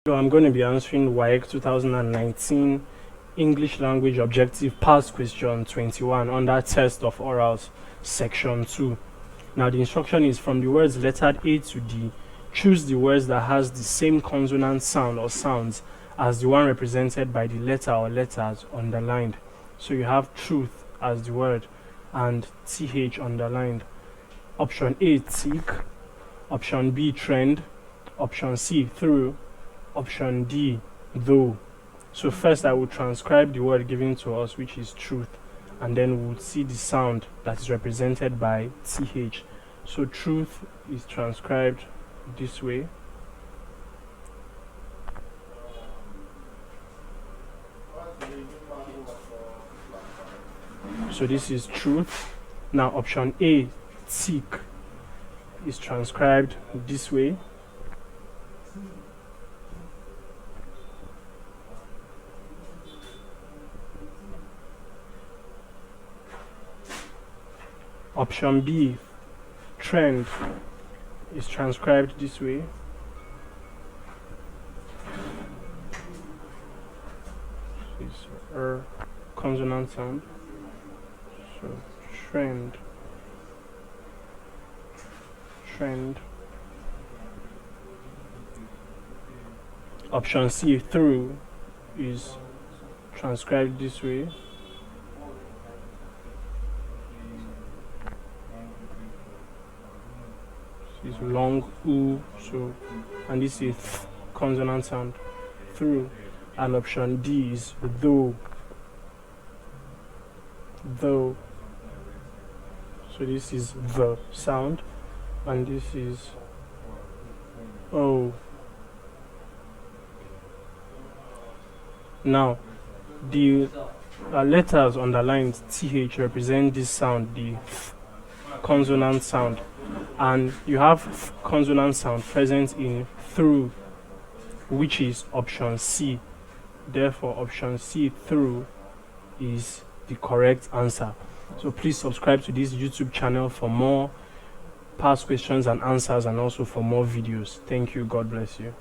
So I'm going to be answering WAEC 2019 English Language Objective Past Question 21 under Test of Orals Section 2. Now the instruction is from the words lettered A to D, choose the words that has the same consonant sound or sounds as the one represented by the letter or letters underlined. So you have truth as the word and TH underlined. Option A, tick. Option B, trend. Option C, through. Option D, though. So first I will transcribe the word given to us, which is truth, and then we'll see the sound that is represented by TH. So truth is transcribed this way. So this is truth. Now option A, tick, is transcribed this way. Option B, trend, is transcribed this way. This is consonant sound. So trend. Option C, through, is transcribed this way. Is long oo, so, and this is consonant sound, through. And option D is though. So this is the sound, and this is O. Now the letters underlined TH represent this sound, the consonant sound, and you have consonant sound present in through, which is option C. Therefore option C, through, is the correct answer. So please subscribe to this YouTube channel for more past questions and answers, and also for more videos. Thank you. God bless you.